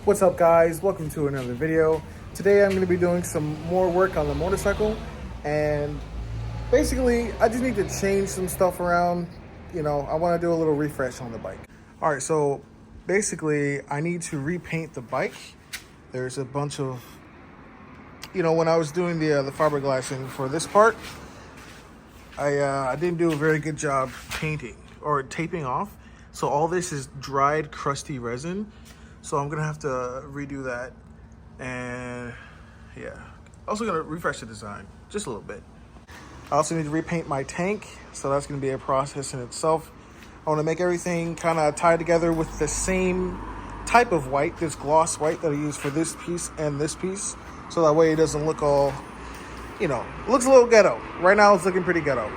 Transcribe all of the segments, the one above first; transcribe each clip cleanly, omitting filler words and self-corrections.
What's up, guys? Welcome to another video. Today I'm going to be doing some more work on the motorcycle, and basically I just need to change some stuff around. I want to do a little refresh on the bike. All right, so basically I need to repaint the bike. There's a bunch of, when I was doing the fiberglassing for this part, I didn't do a very good job painting or taping off. So all this is dried, crusty resin. So I'm gonna have to redo that. And yeah, also gonna refresh the design just a little bit. I also need to repaint my tank. So that's gonna be a process in itself. I wanna make everything kind of tied together with the same type of white, this gloss white that I use for this piece and this piece. So that way it doesn't look all, looks a little ghetto. Right now it's looking pretty ghetto.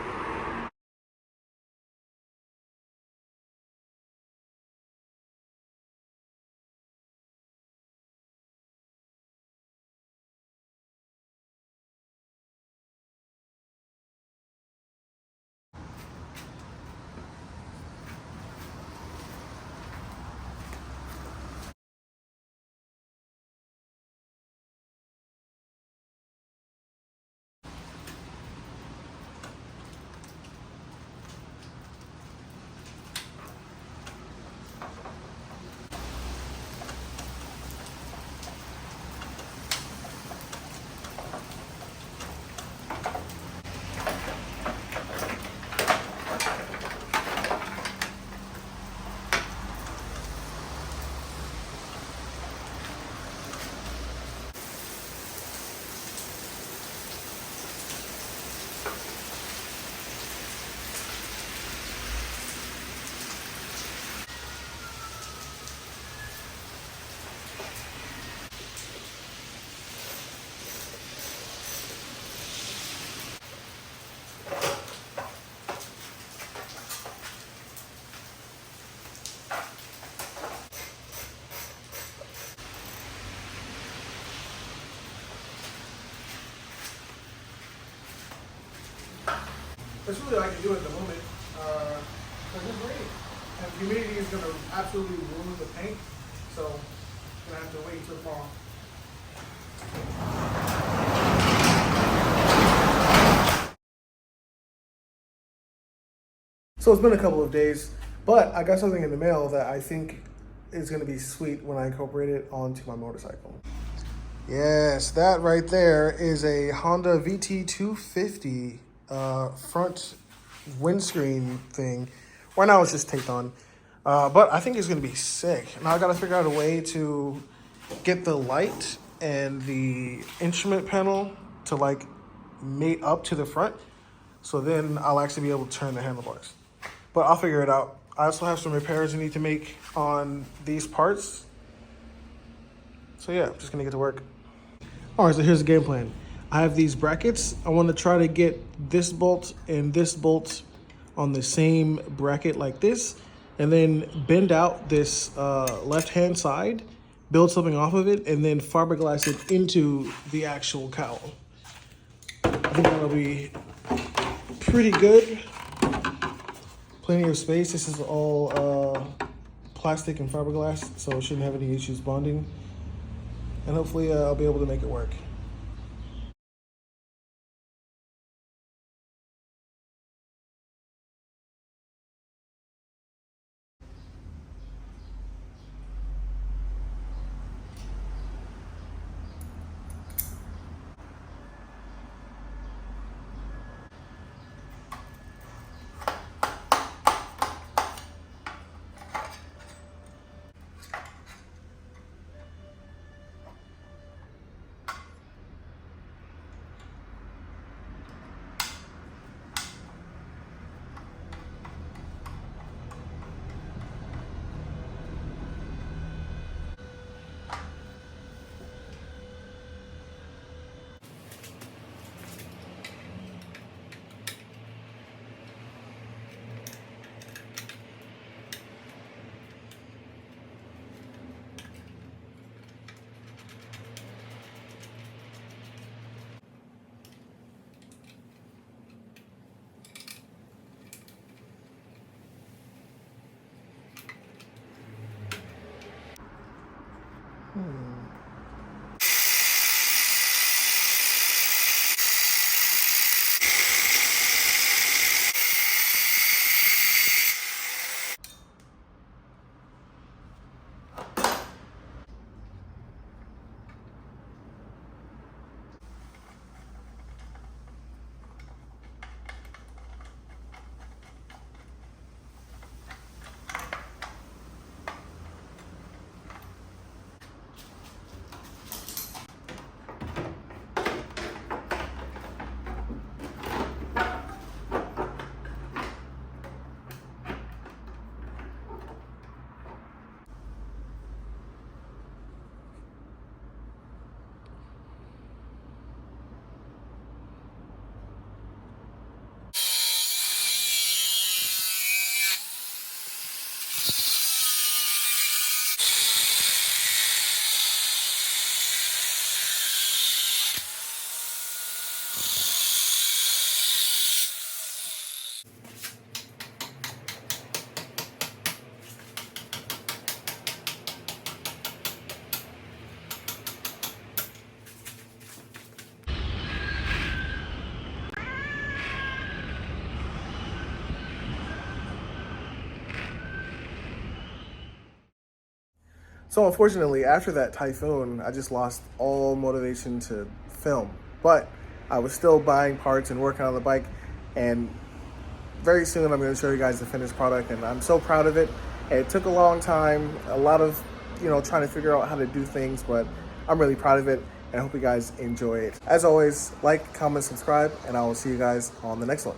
That's really all I can do at the moment. Because it's raining. And humidity is going to absolutely ruin the paint. So I'm going to have to wait till fall. So it's been a couple of days, but I got something in the mail that I think is going to be sweet when I incorporate it onto my motorcycle. Yes, that right there is a Honda VT250 front windscreen thing. Right now it's just taped on, but I think it's gonna be sick. Now I gotta figure out a way to get the light and the instrument panel to like mate up to the front, so then I'll actually be able to turn the handlebars. But I'll figure it out. I also have some repairs I need to make on these parts. So yeah, I'm just gonna get to work. All right, so here's the game plan. I have these brackets. I want to try to get this bolt and this bolt on the same bracket like this, and then bend out this left-hand side, build something off of it, and then fiberglass it into the actual cowl. I think that'll be pretty good. Plenty of space. This is all plastic and fiberglass, so it shouldn't have any issues bonding. And hopefully I'll be able to make it work. So unfortunately, after that typhoon, I just lost all motivation to film. But I was still buying parts and working on the bike, and very soon I'm going to show you guys the finished product, and I'm so proud of it. It took a long time, a lot of, trying to figure out how to do things, but I'm really proud of it, and I hope you guys enjoy it. As always, like, comment, subscribe, and I will see you guys on the next one.